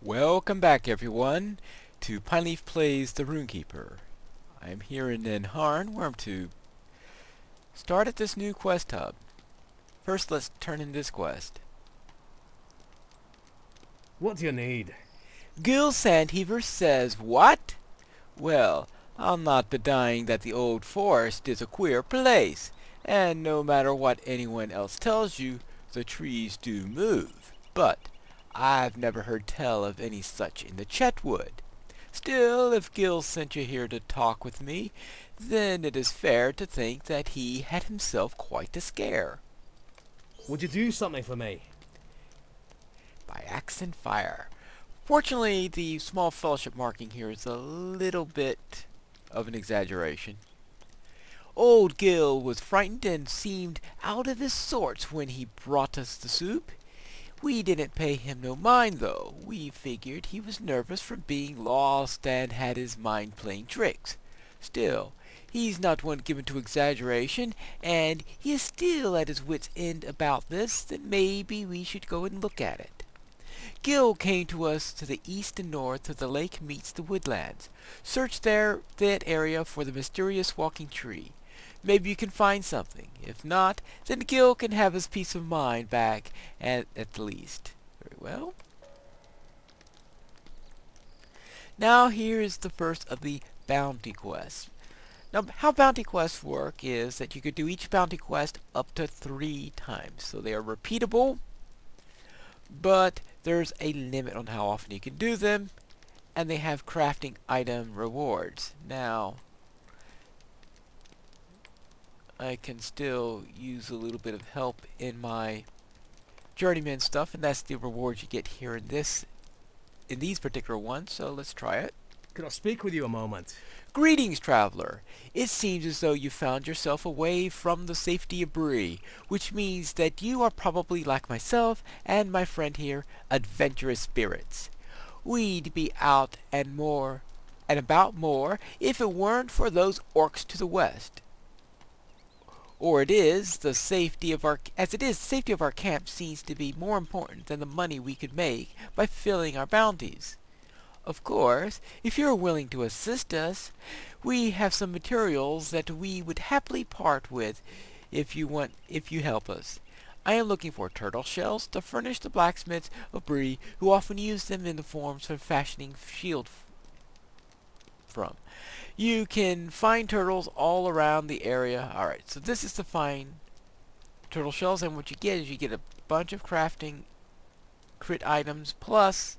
Welcome back, everyone, to Pineleaf Plays the Rune-keeper. I'm here in Harn, where I'm to start at this new quest hub. First, let's turn in this quest. What do you need? Gil Sandheaver says, what? Well, I'll not be denying that the old forest is a queer place, and no matter what anyone else tells you, the trees do move. But I've never heard tell of any such in the Chetwood. Still, if Gil sent you here to talk with me, then it is fair to think that he had himself quite a scare. Would you do something for me? By axe and fire. Fortunately, the small fellowship marking here is a little bit of an exaggeration. Old Gil was frightened and seemed out of his sorts when he brought us the soup. We didn't pay him no mind, though. We figured he was nervous from being lost and had his mind playing tricks. Still, he's not one given to exaggeration, and he is still at his wit's end about this, then maybe we should go and look at it. Gil came to us to the east and north of the lake meets the woodlands. Search that area for the mysterious walking tree. Maybe you can find something. If not, then Gil can have his peace of mind back at the least. Very well. Now here is the first of the bounty quests. Now how bounty quests work is that you could do each bounty quest up to 3 times. So they are repeatable, but there's a limit on how often you can do them, and they have crafting item rewards. Now, I can still use a little bit of help in my journeyman stuff, and that's the rewards you get here in these particular ones, so let's try it. Could I speak with you a moment? Greetings, traveler. It seems as though you found yourself away from the safety of Bree, which means that you are probably like myself and my friend here, adventurous spirits. We'd be out and about more if it weren't for those orcs to the west. Or it is the safety of our camp seems to be more important than the money we could make by filling our bounties. Of course, if you're willing to assist us, we have some materials that we would happily part with if you help us. I am looking for turtle shells to furnish the blacksmiths of Bree, who often use them in the forms for fashioning shield from. You can find turtles all around the area. Alright, so this is to find turtle shells, and what you get is you get a bunch of crafting crit items plus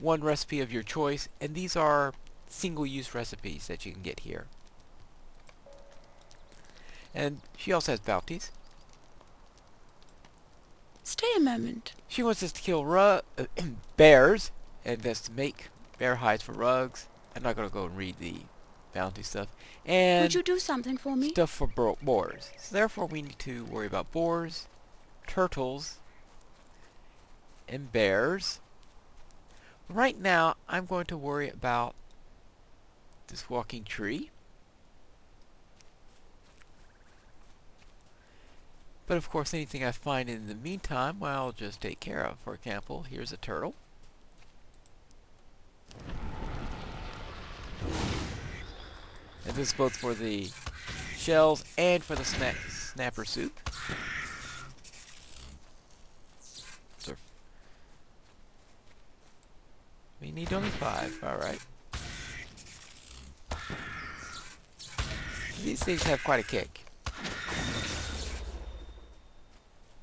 one recipe of your choice, and these are single-use recipes that you can get here. And she also has bounties. Stay a moment. She wants us to kill bears, and that's to make bear hides for rugs. I'm not going to go and read the bounty stuff. And would you do something for me? Stuff for boars. So therefore we need to worry about boars, turtles, and bears. Right now, I'm going to worry about this walking tree. But of course, anything I find in the meantime, well, I'll just take care of. For example, here's a turtle. And this is both for the shells and for the snapper soup. We need only 5, alright. These things have quite a kick.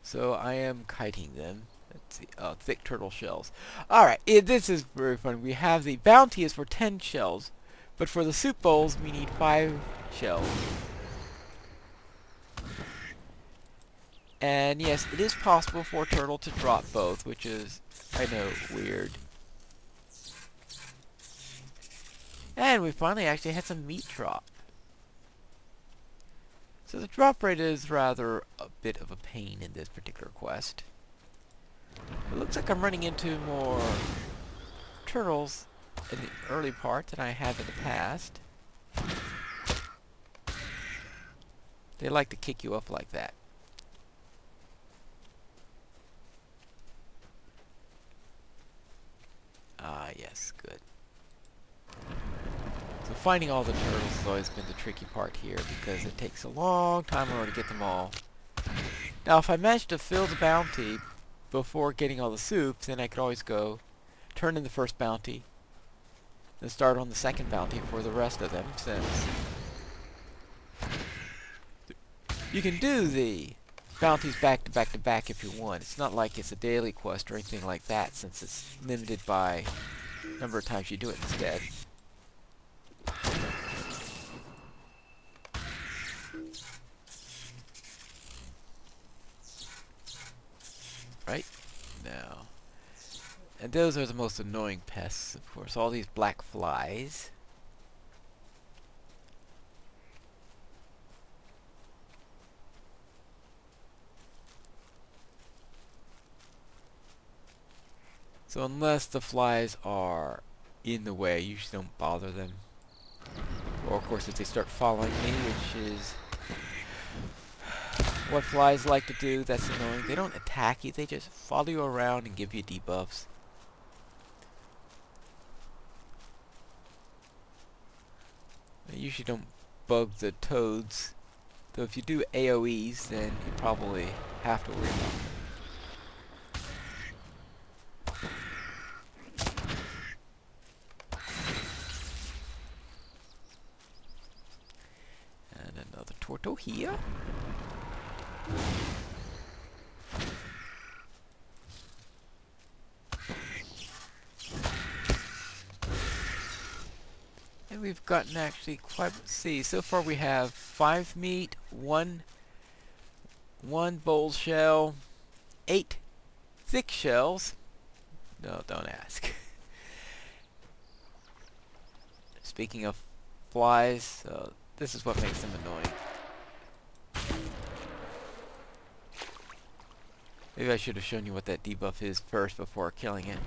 So I am kiting them. Let's see, thick turtle shells. Alright, this is very fun. We have the bounty is for 10 shells, but for the soup bowls we need 5 shells. And yes, it is possible for a turtle to drop both, which is, I know, weird. And we finally actually had some meat drop. So the drop rate is rather a bit of a pain in this particular quest. It looks like I'm running into more turtles in the early part than I have in the past. They like to kick you up like that. Ah, yes, good. So finding all the turtles has always been the tricky part here because it takes a long time in order to get them all. Now, if I managed to fill the bounty before getting all the soups, then I could always go turn in the first bounty, then start on the second bounty for the rest of them, since you can do the bounties back to back to back if you want. It's not like it's a daily quest or anything like that, since it's limited by number of times you do it instead. Right? Now. And those are the most annoying pests, of course. All these black flies. So unless the flies are in the way, you usually don't bother them. Or of course if they start following me, which is what flies like to do, that's annoying. They don't attack you, they just follow you around and give you debuffs. They usually don't bug the toads. Though if you do AoEs, then you probably have to worry about them. And another turtle here. And we've gotten actually quite, see, so far we have 5 meat, 1 bowl shell, 8 thick shells. No, don't ask. Speaking of flies, this is what makes them annoying. Maybe I should have shown you what that debuff is first before killing it.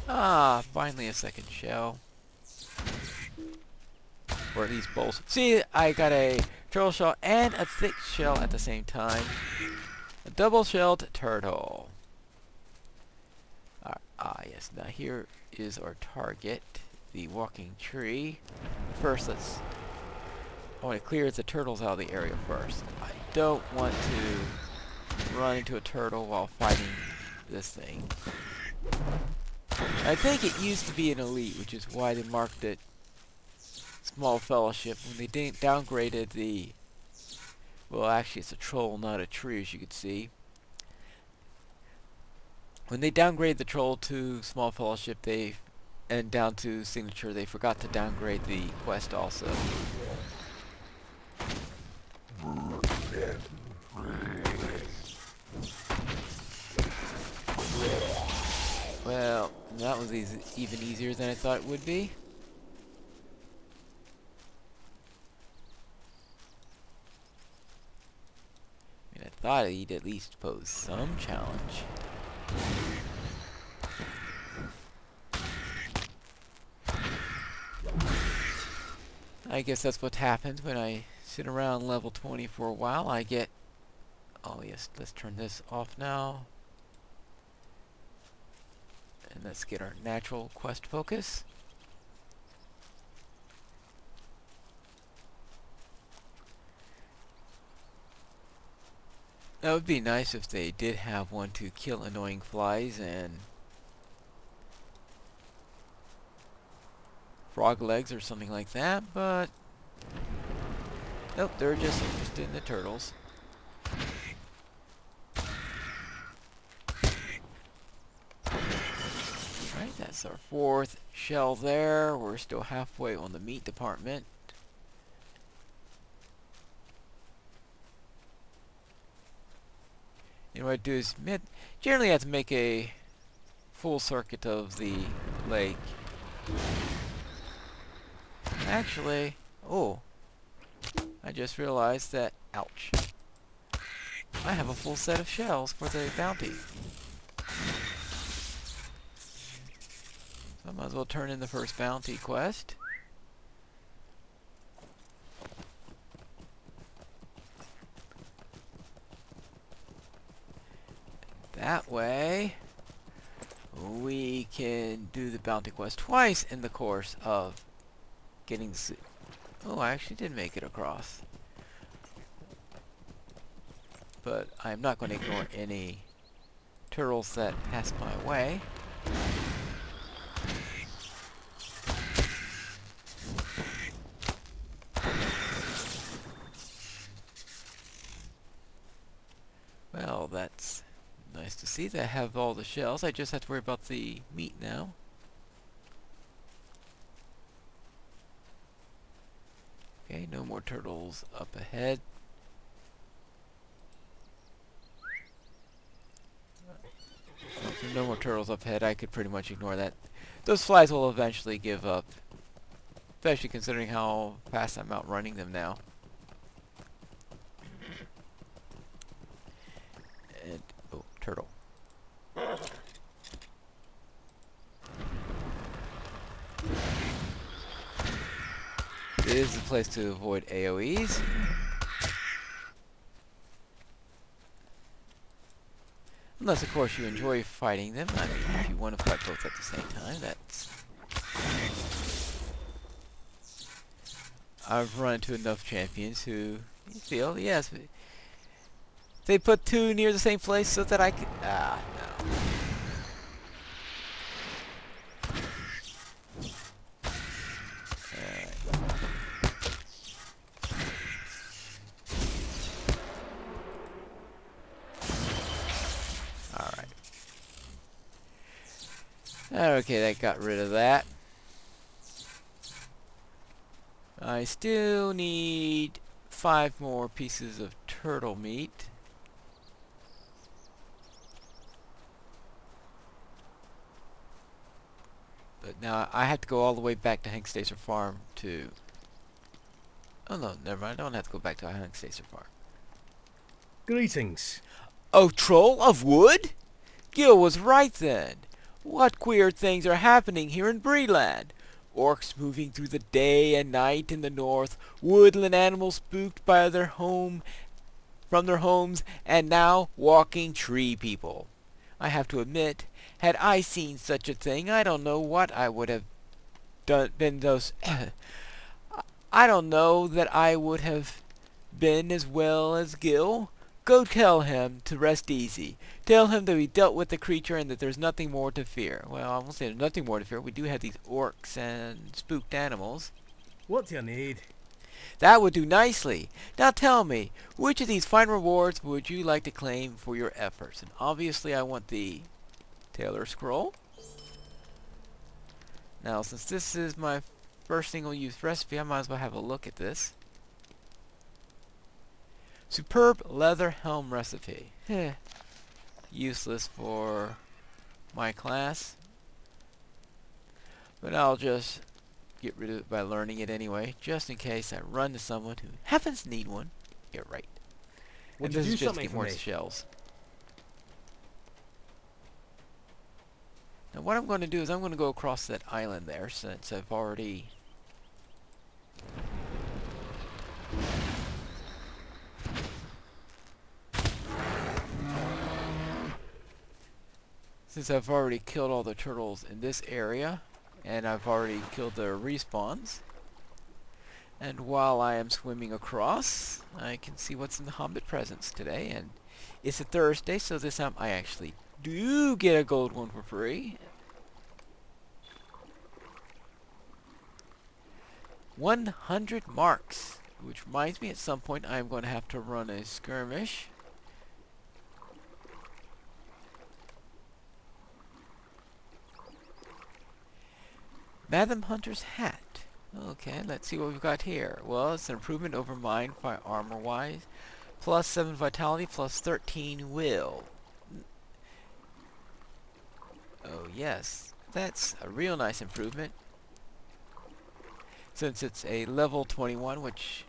Ah, finally a second shell. Or at least bowls. See, I got a turtle shell and a thick shell at the same time. A double-shelled turtle. Yes. Now here is our target, the walking tree. First, I want to clear the turtles out of the area first. I don't want to run into a turtle while fighting this thing. I think it used to be an elite, which is why they marked it small fellowship. When they downgraded the... Well, actually it's a troll, not a tree, as you can see. When they downgraded the troll to small fellowship, and down to signature, they forgot to downgrade the quest also. Well, that was even easier than I thought it would be. I mean, I thought he'd at least pose some challenge. I guess that's what happens when I sit around level 20 for a while. I get... Oh yes, let's turn this off now. And let's get our natural quest focus. That would be nice if they did have one to kill annoying flies and frog legs or something like that, but nope, they're just interested in the turtles. Alright, that's our 4th shell there. We're still halfway on the meat department. And what I do is generally I have to make a full circuit of the lake. Actually, oh, I just realized that, ouch, I have a full set of shells for the bounty. might as well turn in the first bounty quest. That way, we can do the bounty quest twice in the course of getting the... Oh, I actually did make it across. But I'm not going to ignore any turtles that pass my way. Well, that's nice to see. They have all the shells. I just have to worry about the meat now. Okay, no more turtles up ahead. So no more turtles up ahead. I could pretty much ignore that. Those flies will eventually give up. Especially considering how fast I'm outrunning them now. And, oh, turtle. This is the place to avoid AoEs. Unless, of course, you enjoy fighting them. I mean, if you want to fight both at the same time, that's... I've run into enough champions who feel, yes, they put two near the same place so that I could... Ah, no. Alright. Okay, that got rid of that. I still need 5 more pieces of turtle meat. But now I have to go all the way back to Hangstacer Farm to... Oh no, never mind. I don't have to go back to Hangstacer Farm. Greetings. Oh, troll of wood? Gil was right then. What queer things are happening here in Breland? Orcs moving through the day and night in the north, woodland animals spooked by their home, from their homes, and now walking tree people. I have to admit, had I seen such a thing, I don't know what I would have done. Been those. I don't know that I would have been as well as Gil. Go tell him to rest easy. Tell him that we dealt with the creature and that there's nothing more to fear. Well, I won't say there's nothing more to fear. We do have these orcs and spooked animals. What do you need? That would do nicely. Now tell me, which of these fine rewards would you like to claim for your efforts? And obviously I want the Tailor Scroll. Now, since this is my first single-use recipe, I might as well have a look at this. Superb leather helm recipe. Useless for my class. But I'll just get rid of it by learning it anyway, just in case I run to someone who happens to need one. Yeah, right. Would And you this do is just to something get for more me? shells. Now what I'm going to do is I'm going to go across that island there, since I've already... Since I've already killed all the turtles in this area, and I've already killed their respawns, and while I am swimming across, I can see what's in the Hobbit Presence today, and it's a Thursday, so this time I actually do get a gold one for free. 100 marks, which reminds me at some point I'm going to have to run a skirmish. Madam Hunter's hat. Okay, let's see what we've got here. Well, it's an improvement over mine armor-wise. Plus 7 vitality, plus 13 will. Oh yes, that's a real nice improvement. Since it's a level 21, which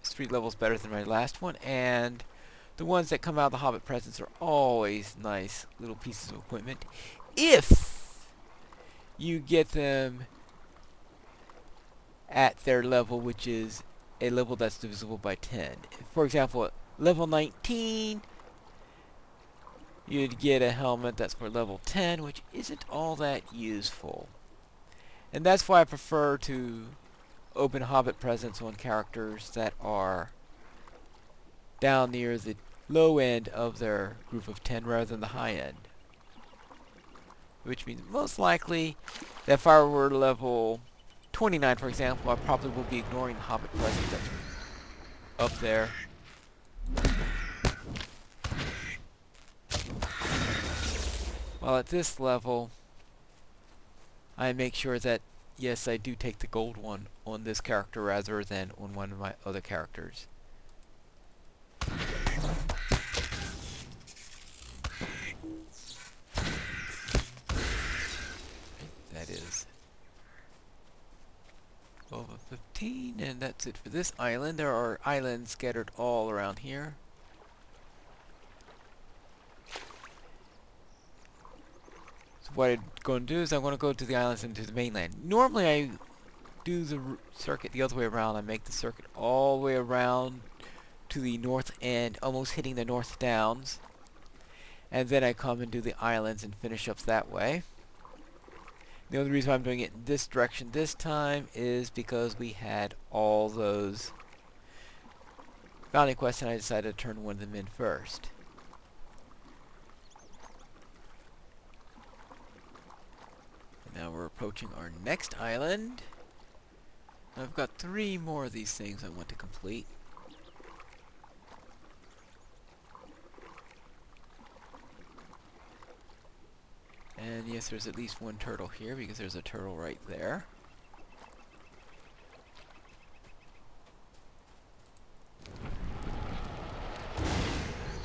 is 3 levels better than my last one, and the ones that come out of the Hobbit Presence are always nice little pieces of equipment. If you get them at their level, which is a level that's divisible by 10. For example, at level 19, you'd get a helmet that's for level 10, which isn't all that useful. And that's why I prefer to open Hobbit Presence on characters that are down near the low end of their group of 10 rather than the high end. Which means most likely that if I were level 29, for example, I probably will be ignoring the Hobbit Presence that's up there. While at this level, I make sure that, yes, I do take the gold one on this character rather than on one of my other characters. That is level 15, and that's it for this island. There are islands scattered all around here. So what I'm going to do is I'm going to go to the islands and to the mainland. Normally I do the circuit the other way around. I make the circuit all the way around to the north end, almost hitting the North Downs. And then I come and do the islands and finish up that way. The only reason why I'm doing it in this direction this time is because we had all those bounty quests and I decided to turn one of them in first. Now we're approaching our next island. I've got 3 more of these things I want to complete. And yes, there's at least one turtle here because there's a turtle right there.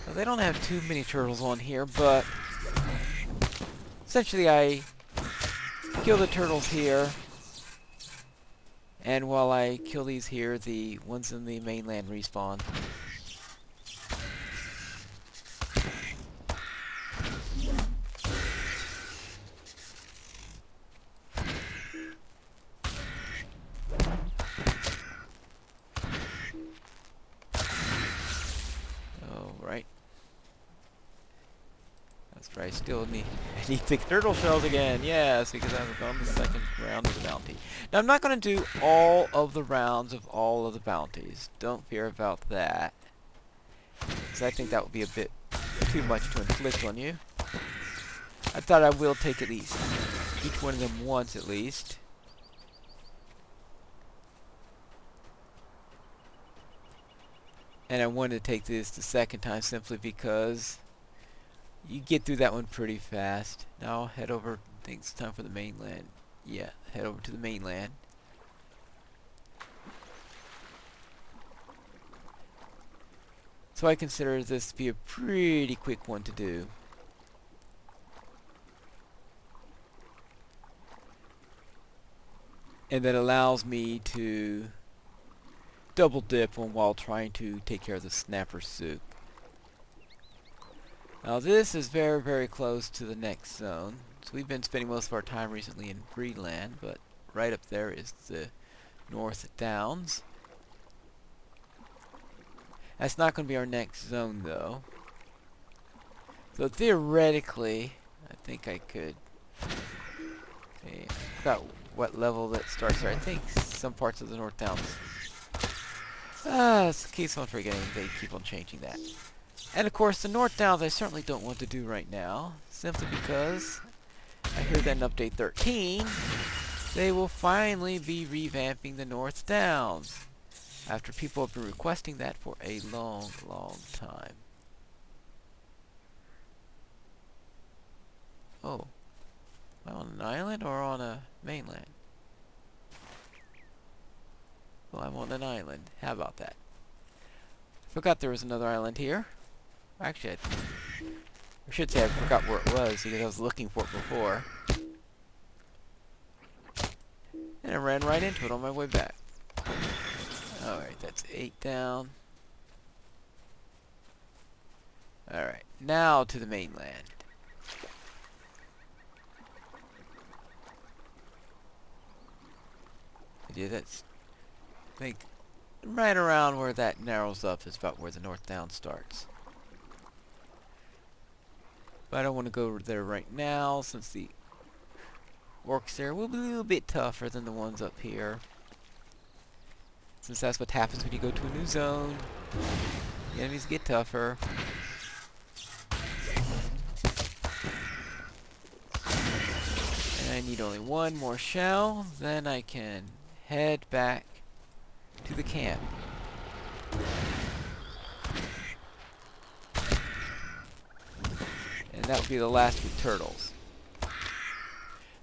Now, they don't have too many turtles on here, but essentially I kill the turtles here. And while I kill these here, the ones in the mainland respawn. Alright. That's right, I still need the turtle shells again. Yes, because I've done the second round of the bounty. Now I'm not going to do all of the rounds of all of the bounties. Don't fear about that. Because I think that would be a bit too much to inflict on you. I thought I will take at least each one of them once at least. And I wanted to take this the second time simply because you get through that one pretty fast. Now I'll head over, I think it's time for the mainland. Yeah, head over to the mainland. So I consider this to be a pretty quick one to do. And that allows me to double dip on while trying to take care of the snapper soup. Now this is very, very close to the next zone. So we've been spending most of our time recently in Breland, but right up there is the North Downs. That's not going to be our next zone though. So theoretically, I think I could... Okay, I forgot what level that starts there. I think some parts of the North Downs. It keeps on forgetting. They keep on changing that. And of course, the North Downs I certainly don't want to do right now, simply because I hear that in Update 13, they will finally be revamping the North Downs, after people have been requesting that for a long, long time. Oh, am I on an island or on a mainland? Well, I'm on an island. How about that? Forgot there was another island here. Actually, I should say I forgot where it was because I was looking for it before. And I ran right into it on my way back. Alright, that's 8 down. Alright, now to the mainland. you. That's, I think, right around where that narrows up is about where the North Down starts. But I don't want to go there right now, since the orcs there will be a little bit tougher than the ones up here. Since that's what happens when you go to a new zone. The enemies get tougher. And I need only one more shell, then I can head back to the camp. And that will be the last of the turtles.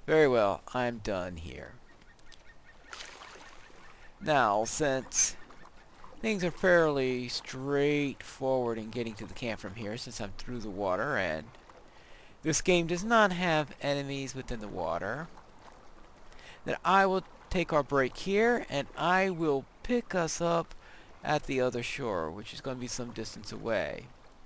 Very well, I'm done here. Now, since things are fairly straightforward in getting to the camp from here, since I'm through the water, and this game does not have enemies within the water, then I will take our break here, and I will pick us up at the other shore, which is going to be some distance away.